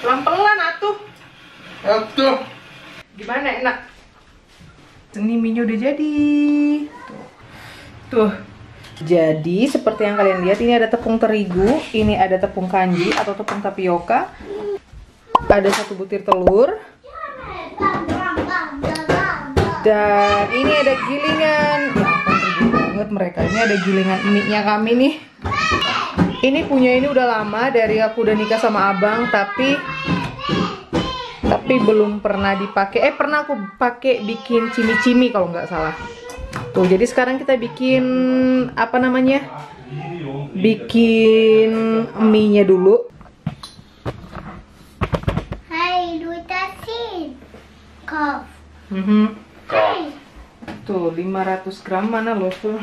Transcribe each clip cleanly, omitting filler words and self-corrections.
Pelan-pelan atuh. Atuh. Gimana, enak? Ini mie udah jadi. Tuh. Jadi seperti yang kalian lihat, ini ada tepung terigu, ini ada tepung kanji atau tepung tapioka, ada 1 butir telur, dan ini ada gilingan. Ya ampun, tergiling banget mereka. Ini ada gilingan mie-nya kami nih. Ini punya ini udah lama, dari aku udah nikah sama abang, tapi belum pernah dipakai. Pernah aku pakai bikin cimi-cimi kalau nggak salah. Tuh, jadi sekarang kita bikin apa namanya? Bikin mie-nya dulu. Hai, dutasin. Kof. Kau. Tuh, 500 gram mana loh tuh?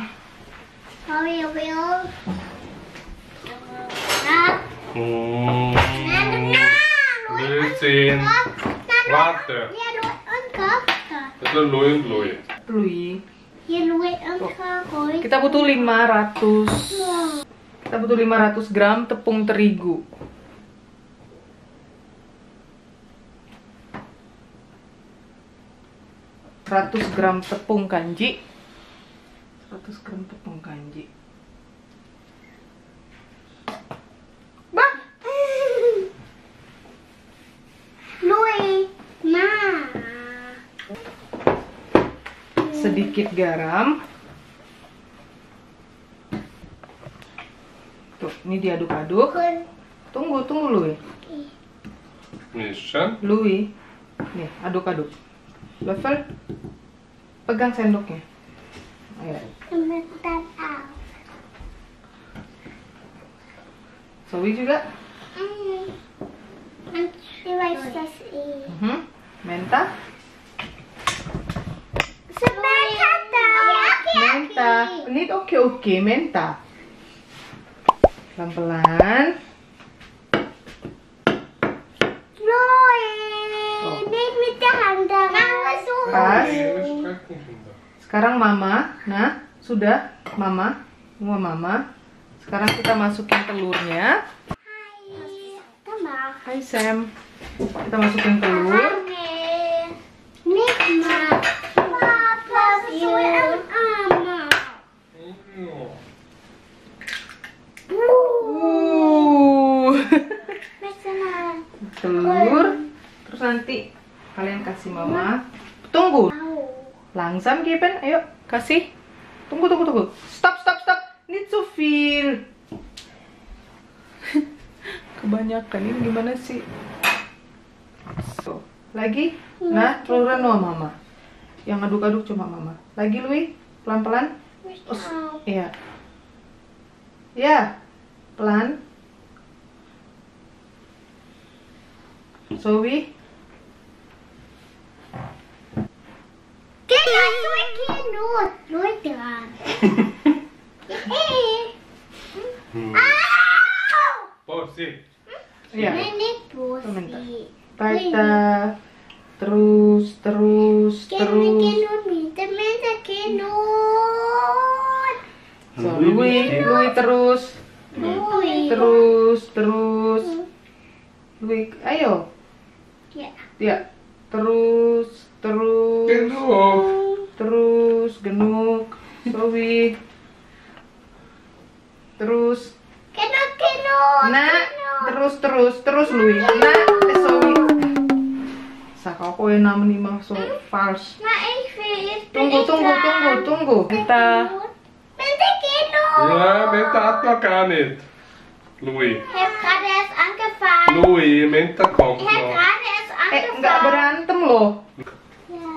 How you will? Lusin. Water. Ja, du angkap. Itu Louis. Lui. Je luit angkap, hoor. Kita butuh 500. Kita butuh 500 gram tepung terigu. Seratus gram tepung kanji. 100 gram tepung kanji. Bah. Louis. Ma. Sedikit garam. Tuh, ini diaduk-aduk. Tunggu Louis. Mission. Louis. Nih, aduk-aduk. Level. Pegang sendoknya. Ayo. Sebentar, out. Zoe juga. Nanti wijsjes in. Menta. Sebentar, Menta. Ini oke, menta. Pelan-pelan. Louis. Niet met de handen. Pas. Sekarang mama. Nah, sudah mama. Semua mama. Sekarang kita masukin telurnya. Mama. Hai Sam. Kita masukin telur. Niet ma. Papa, you. Mama. Telur. Terus nanti kalian kasih mama. Tunggu. Langsam Kipen, ayo kasih. Tunggu. Stop. Niet zoveel. Kebanyakan ini gimana sih? So, lagi. Nah, teluran sama mama. Yang aduk-aduk cuma mama. Lagi Louis, pelan-pelan. Iya. Ya, pelan. Zoe. Kijk, doe ik hier nooit. Nooit eraan. Porsi. Iya. Nee, niet Sebentar. bosie. Tata. Terus. Kinderkinoot, minta kinoot. So, Louis terus. Louis. Terus. Louis, ayo. Ja. Ya. Terus. Genuk. Zoe. Terus. Kinoot. Nah, terus Louis. Nah, Zoe. Saka ko yung naman ni mga so fast. Maar even. Tunggu. Kita. Minta kinoot. Ja, Menta had elkaar niet. Louis. Heb gerade erst angefangen. Louis, Menta komt Heb nog. gerade erst Nggak angefangen. berantem loh. Ja.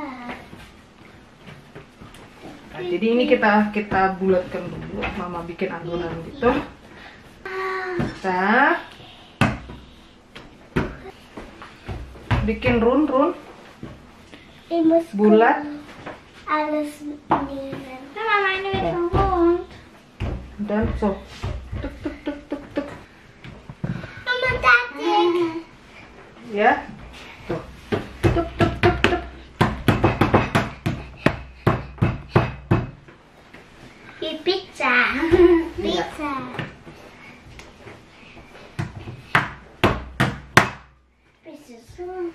Nah, jadi ini kita bulatkan dulu. Mama bikin adonan gitu. Kita bikin run. Ik moest Bulat. alles nemen. Mama, ini weer een rond. Dan so. Tuk. Mama, tati. Ya. Tuh. Tuk. Pizza. Pizza. Udah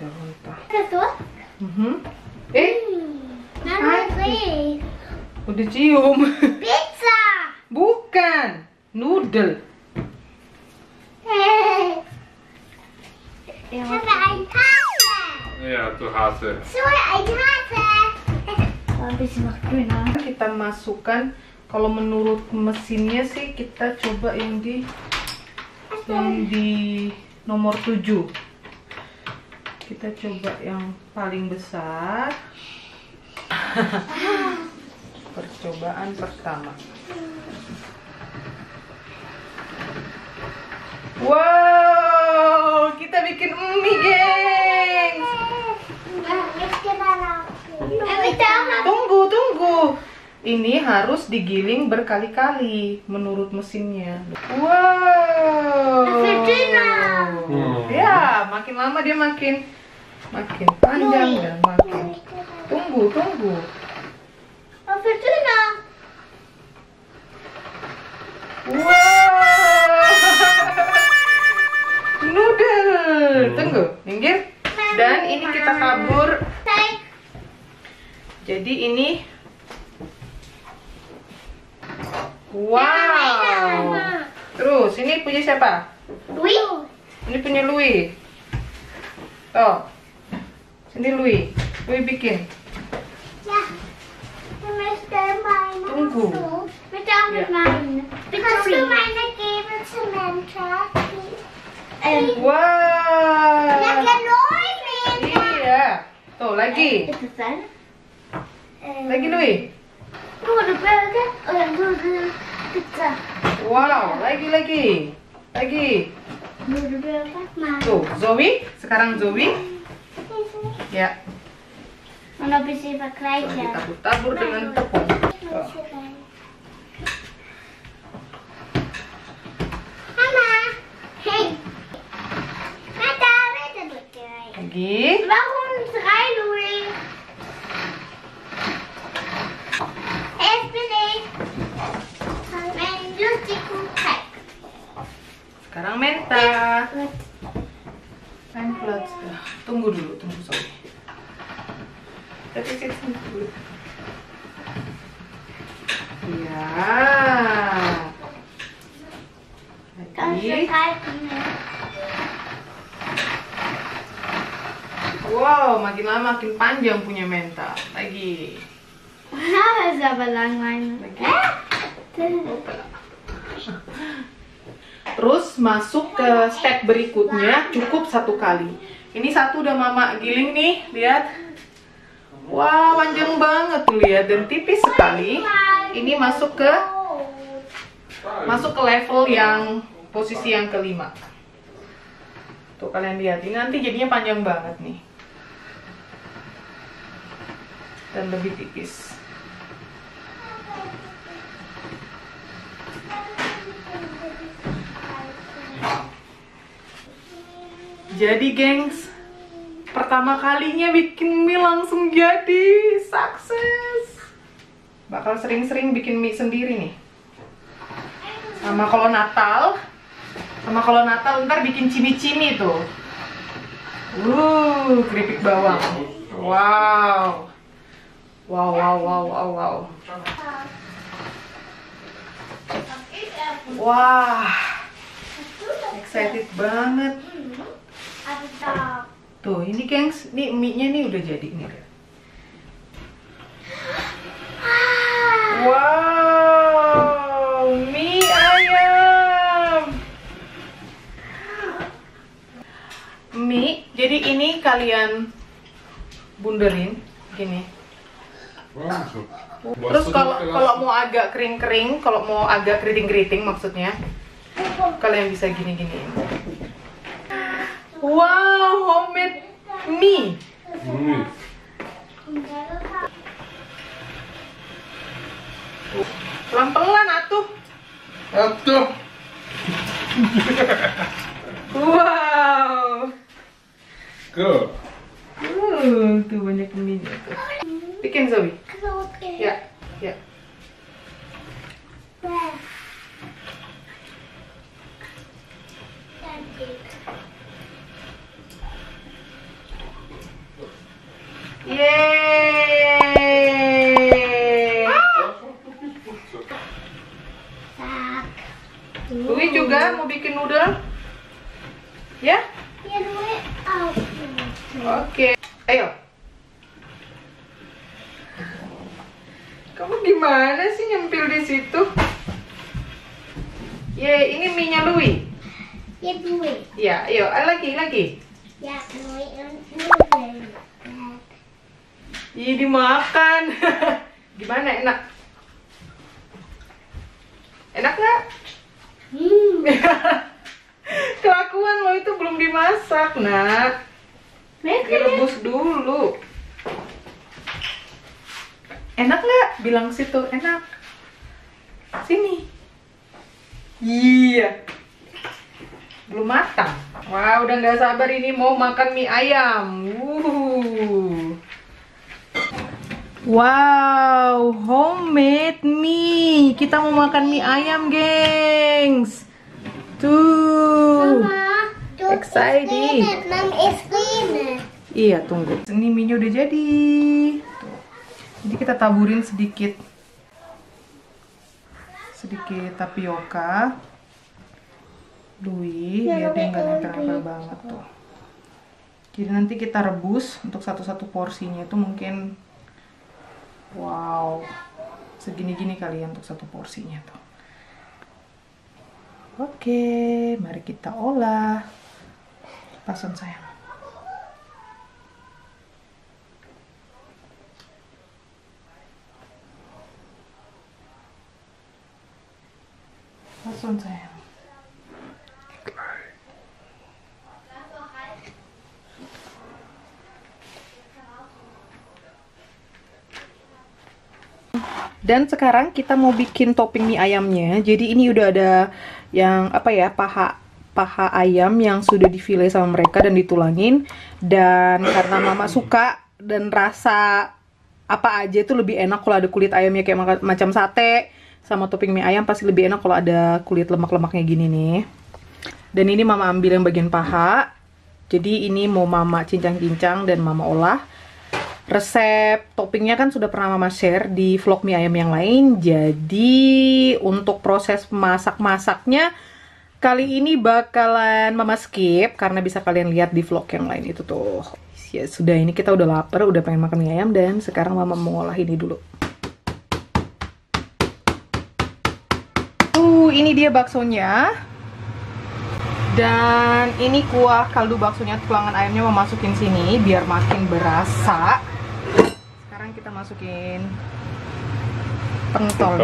mentah. Terus? Nanti. Udah cium. Pizza. Bukan, noodle. Hebben een Hase. Ja, du Hase. Sorry, een Hase. Habis makan. Kita masukkan, kalau menurut mesinnya sih kita coba yang di nomor 7. Kita coba yang paling besar. Percobaan pertama. Wow, kita bikin mie, gengs. Tunggu. Ini harus digiling berkali-kali menurut mesinnya. Wow. Ya, makin lama dia makin panjang dan makin. Tunggu. Wow. Noodle. Tunggu, minggir. Dan ini kita tabur. Jadi ini. Wow. Terus ini punya siapa? Louis. Ini punya Louis. Oh. Sini Louis. Louis bikin. Ja. Tunggu. Met jou met mij. Als je mij geven cementen. Wow. Lekker nooit meer. Iya. Tuh lagi. Is het fijn? Lagi Louis. Doe de burger. Oh ja, doe de pizza. Wow. Lagi. Doe de burger. Maar. Tuh Zoe. Sekarang Zoe. Ya. En dan is even kwijt. Ditabur-tabur dengan tepung. Tuh. Mama. Hey. Mama, weet het ook jij. Lagi. Waarom 3 Louis? Eerst ben ik. Mijn luchtje komt kijk. Sekarang menta. Template. Tunggu Zoe. Tapi sini dulu. Ya. Kan je Lagi. kijken? Wow, makin lama makin panjang punya mental. Lagi. Nou is dat belangrijk. Lagi. Terus masuk ke step berikutnya, cukup 1 kali. Ini 1 udah mama giling nih, lihat. Wow, panjang banget tuh, lihat, dan tipis sekali. Ini masuk ke level yang posisi yang kelima. Tuh kalian lihat, ini nanti jadinya panjang banget nih. Dan lebih tipis. Jadi gengs, pertama kalinya bikin mie langsung jadi sukses. Bakal sering-sering bikin mie sendiri nih. Sama kalau Natal ntar bikin cimi-cimi tuh. Keripik bawang. Wow. Wah, excited banget. Tuh, ini gengs, nih mie-nya nih udah jadi nih. Wow, mie ayam. Mie, jadi ini kalian bunderin gini. Terus kalau mau agak kering-kering, kalau mau agak keriting-keriting maksudnya, kalian bisa gini-giniin. Wow, homemade mie. Pelan-pelan atuh. Wow. Go. Tuh banyak mie-nya tuh. Bikin Zoe. Ya. Louis juga mau bikin noodle? Ya? Ya, Louis out. Oke. Ayo. Kamu gimana sih nyempil di situ? Ye, ini mie-nya Louis. Ya, Louis. Ya, ayo, lagi. Ya, Louis noodle. Ih, dimakan. Gimana, enak? Enak nggak? Kelakuan lo itu belum dimasak, nak. Direbus dulu. Enak nggak? Bilang situ, enak. Sini. Iya. Belum matang. Wah, udah nggak sabar ini mau makan mie ayam. Wow, homemade mie. Kita mau makan mie ayam, gengs. Tuh. Mama, Excited. Mom is cleaner. Iya, tunggu. Ini mie-nya udah jadi. Tuh. Jadi kita taburin sedikit tapioka. Louis, biar dia nggak nempel-nempel banget tuh. Jadi nanti kita rebus untuk satu-satu porsinya itu mungkin, wow, segini-gini kali ya untuk satu porsinya tuh. Oke, mari kita olah. Pasan sayang. Pasan sayang. Dan sekarang kita mau bikin topping mie ayamnya. Jadi ini udah ada yang apa ya, paha ayam yang sudah difile sama mereka dan ditulangin. Dan karena mama suka dan rasa apa aja itu lebih enak kalau ada kulit ayamnya kayak macam sate, sama topping mie ayam pasti lebih enak kalau ada kulit lemak-lemaknya gini nih. Dan ini mama ambil yang bagian paha. Jadi ini mau mama cincang-cincang dan mama olah. Resep toppingnya kan sudah pernah mama share di vlog mie ayam yang lain. Jadi untuk proses masak-masaknya kali ini bakalan mama skip karena bisa kalian lihat di vlog yang lain itu tuh. Ya sudah, ini kita udah lapar, udah pengen makan mie ayam dan sekarang mama mau ngolah ini dulu. Ini dia baksonya. Dan ini kuah kaldu baksonya, tulangan ayamnya mau masukin sini biar makin berasa. Sekarang kita masukin pentol.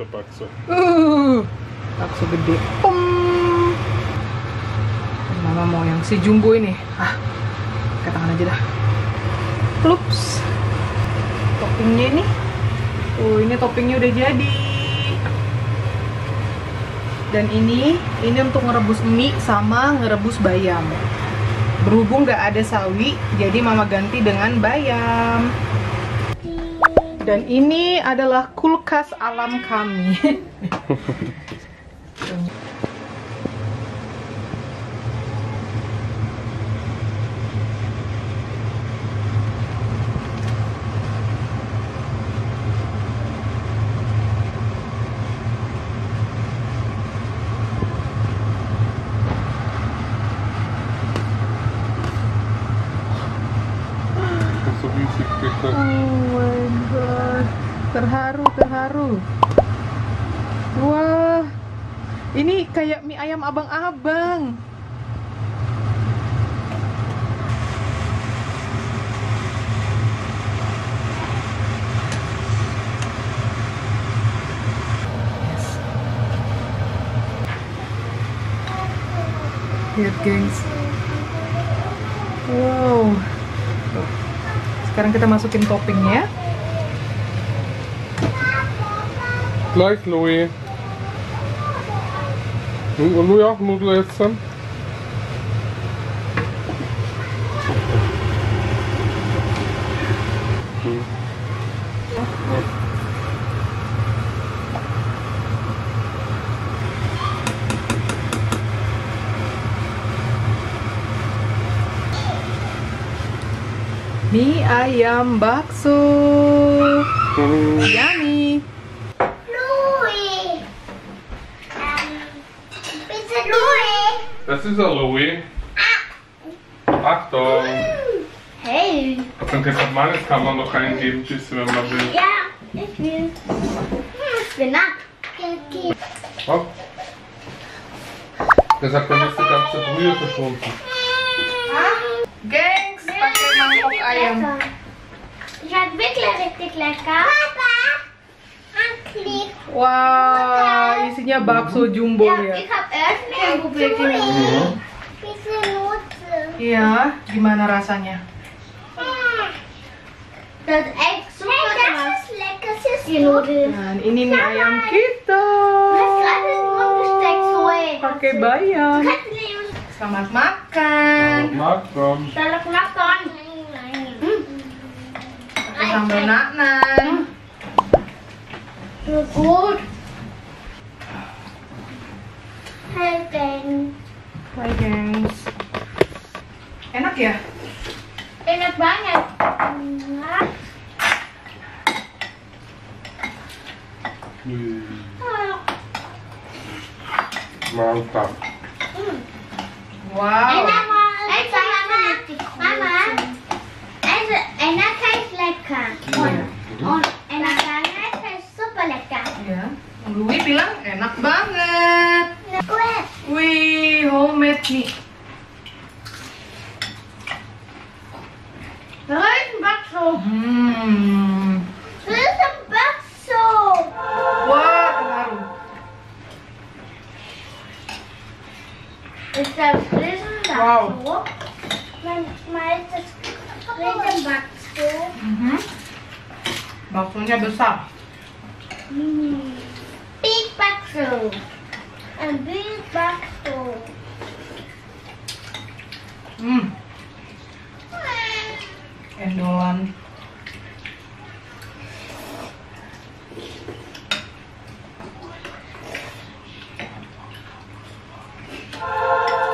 Bakso. Bakso gede. Mama mau yang si jumbo ini. Pakai tangan aja dah. Plups. Toppingnya ini. Ini toppingnya udah jadi. Dan ini untuk ngerebus mie sama ngerebus bayam. Berhubung nggak ada sawi, jadi mama ganti dengan bayam. Dan ini adalah kulkas alam kami. Oh my god, terharu. Wah, ini kayak mie ayam abang-abang. Lihat gengs. Wow. Sekarang kita masukin toppingnya. Gleich, Louis. Louis auch Nudeln essen? Mie ayam bakso. Yummy. Louis. Das ist ein Louis. Achtung! Hey. Den Tesamanes kann man noch reingeben, wenn man will. Ja, ich will. Ich bin nackt. Hopp. Deshalb dann ist die ganze Brühe verschwunden. Gengs, pakai mangkok ayam. Schmeckt wirklich richtig lecker. Papa, Anklik. Wah, isinya bakso jumbo Ja, ya. ich hab erst ein Problem. Diese Nutze. Iya, gimana rasanya? Das ist echt super. Hey, das ist lecker. Die Nudeln. Dan ini nih ayam kita. Das ist gerade ins Mund gesteckt, Zoe. Pakai bayam. Kannst du nehmen? Selamat makan. Makan. Selamat makan. Pakai sambal naknan. Gut. Hey, Ben. Hai gengs. Enak ya? Enak banget. Mantap. Wow. Enak, Mama. Also, enak heißt lecker. Und enak banget heißt super lecker. Ya. Louis bilang enak banget. Gut. Wih, homemade nih. Das ist ein Bakso. Das ist ein Bakso. Wah, terharu. Ist das Riesenbakso? Wow. Manchmal ist das Riesenbakso. Baksonya besar. Big Bakso. Ein Big Bakso. Endolan.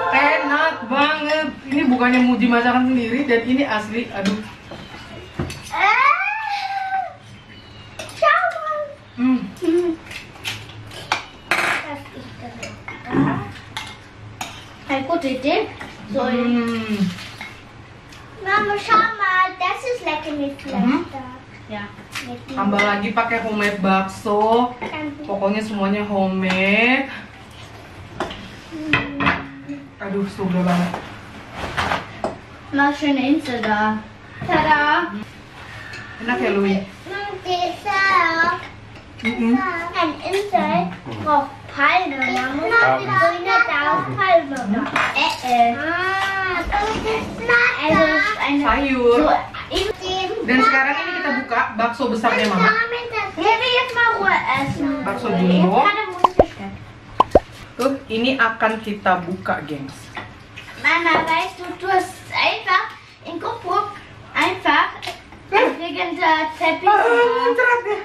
Enak banget. Ini bukannya muji masakan sendiri dan ini asli. Aduh. Schau mal. Das ist das. Eine gute Idee. So. Mama, schau mal, das ist lecker mit Fleisch da. Ya. Mit Tambah lagi pakai homemade bakso. Pokoknya semuanya homemade. Aduh, surga banget. Mal schöne Insel da. Tada! Enak ya, Louis? Dieser ein Insel braucht Palme, Mama. Die Grüne da auf Palme. Also eine Sayur. so, Dan sekarang ini kita buka bakso besarnya Mama. Wir will jetzt mal Ruhe essen. Bakso jumbo. Jetzt gerade Musik gestellt. Tuh, ini akan kita buka, gengs. Mama, weißt du, du hast einfach in Coburg einfach wegen der Teppich. Muncrat ya.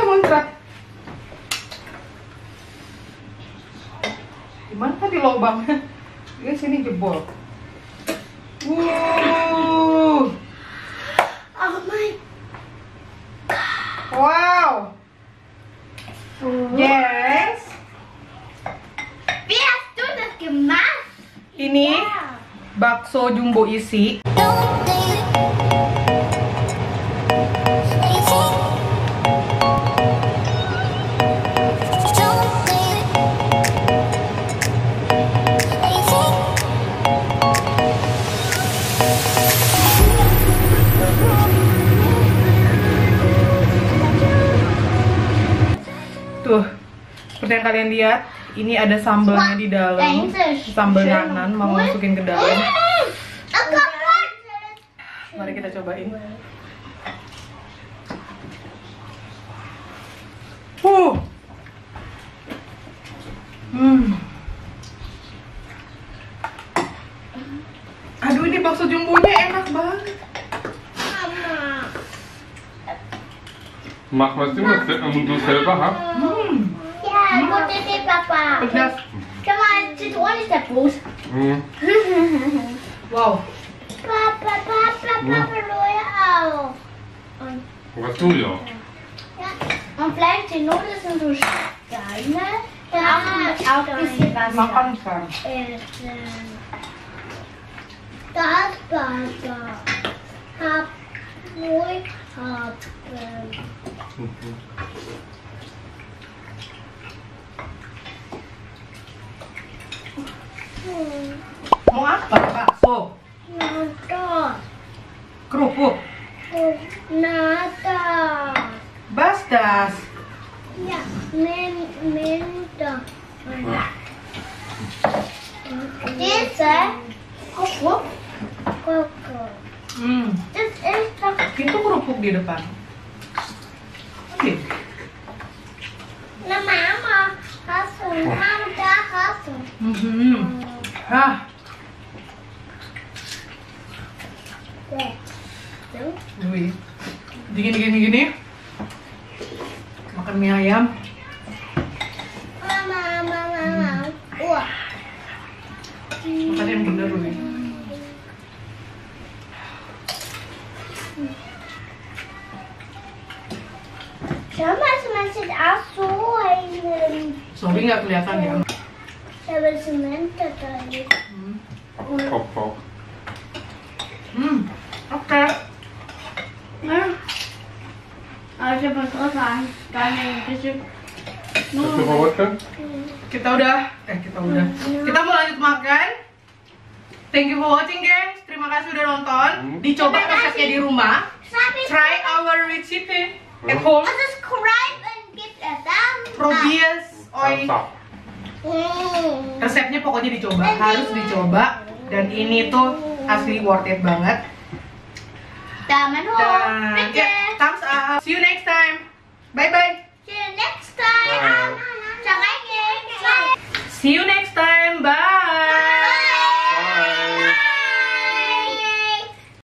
Muncrat. Gimana tadi lubangnya? Ini sini jebol. Oh my. Wow. Yes. Wie hast du das gemacht? Ini bakso jumbo isi. Tuh, seperti yang kalian lihat, ini ada sambalnya di dalam. Sambal naknan mau masukin ke dalam. Mari kita cobain. Aduh, ini bakso jumbonya enak banget. Mach was du selber hast. Ja, gute Idee, Papa. Pedas. Schau mal, Zitrone ist der Fuß. Wow. Papa, Papa, Papa, Leute auch. Was du ja. Ja. Und vielleicht die Nudeln sind so Steine. Ja, auch ein bisschen Wasser. Makan kan. Das Wasser. Hab ruhig haben. Mau apa, bakso? Nada. Kerupuk? Nada. Bastas? Ja, Minta. Diese Kuckuck. Das ist doch Itu kerupuk di depan. Oke. na Mama. Hast du? Mama, da hast du. Hah, So. Wih. Gini. Makan mie ayam. Mama. Wah. Makan yang bener, Wih. Schau mal, man sieht auch so ein. Sorry nggak kelihatan ya. Ich habe Zement da drin. Kopf auch. Oke. Aber ich habe was drauf an. Deine bisschen. Hast du verrückt? Kita udah. Kita mau lanjut makan. Thank you for watching, guys. Terima kasih udah nonton. Dicoba resepnya di rumah. Try our recipe at home. Subscribe and give a thumb up. Probies oi. Thumbs up. Resepnya pokoknya dicoba, harus dicoba. Dan ini tuh asli worth it banget. Daumen hoch. Dan Bitte. ya, thumbs up. See you next time. Bye bye. See you next time. Bye. Ciao. See you next